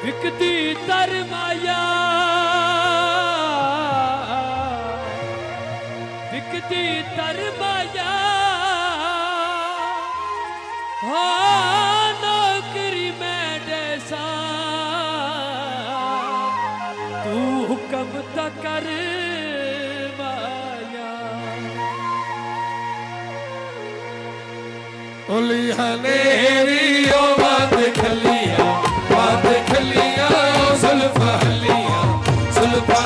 विकती तर माया विकती तर माया हाँ नौकरी में डैसा तू हुक्म तो कर माया ओली हनेरी ओ बात खलिया सुल्फा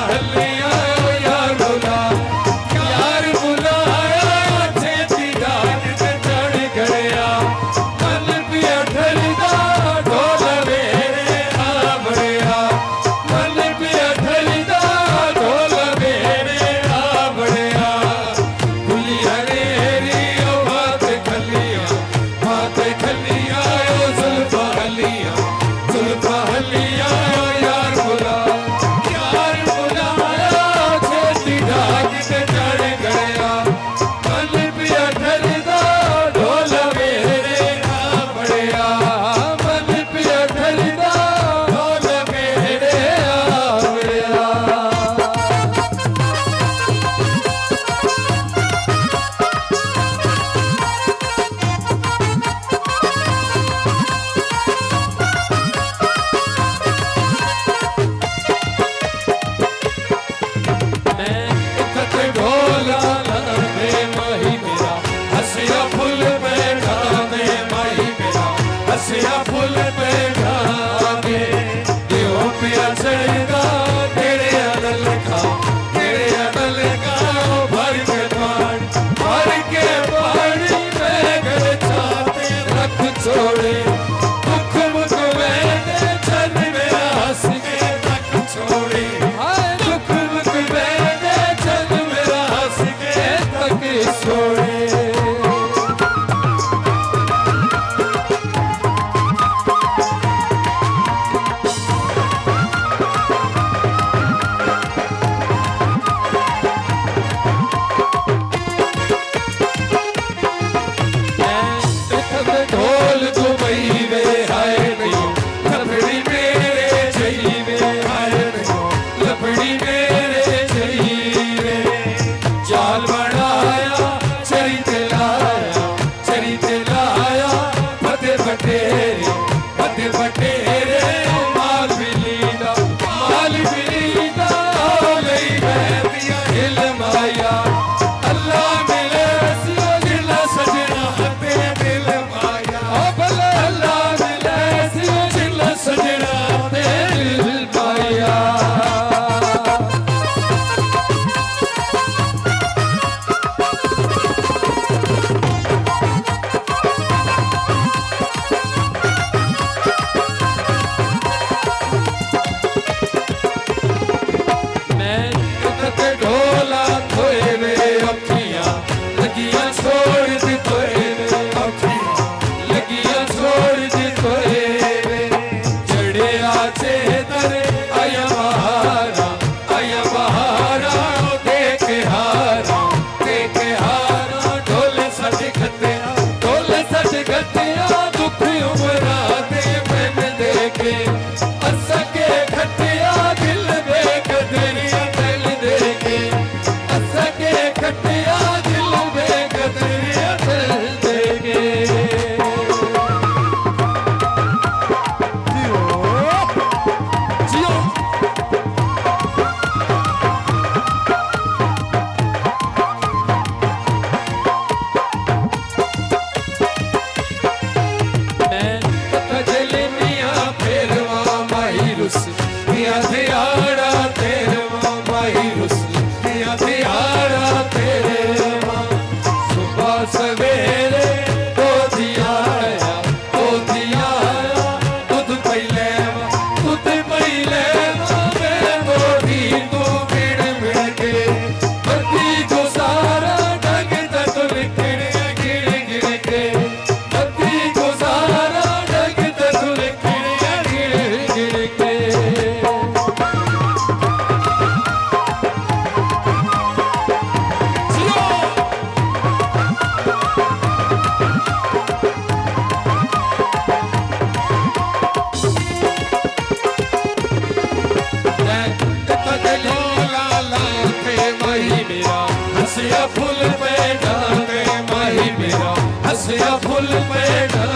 हलिया यार बुलाया छेती डाक ते चढ़ गया मन पिया ढलदा ढोल मेरे आ बड़िया मन पिया ढलदा ढोल मेरे आ बड़िया गुली हनेरी ओ बात खलिया ओ सुल्फा हलिया यार बुलाया छेती ढाक के चढ़ गया मन पिया ढलदा ढोल मेरे आ बड़िया मन पिया ढलदा ढोल मेरे आ बड़िया ढोला दे माही मेरा हसिया फुल बैठा दे माही मेरा हसिया फुल बैठा दे देव पिया चढ़दा तेरे अदल का भर के पानी में घर छाते रख छोड़े दुख मुख वेदे छन में हंस के रख छोड़े दुख मुख वेदे छन में हंस के तक छोड़े हसिया फुल पेड़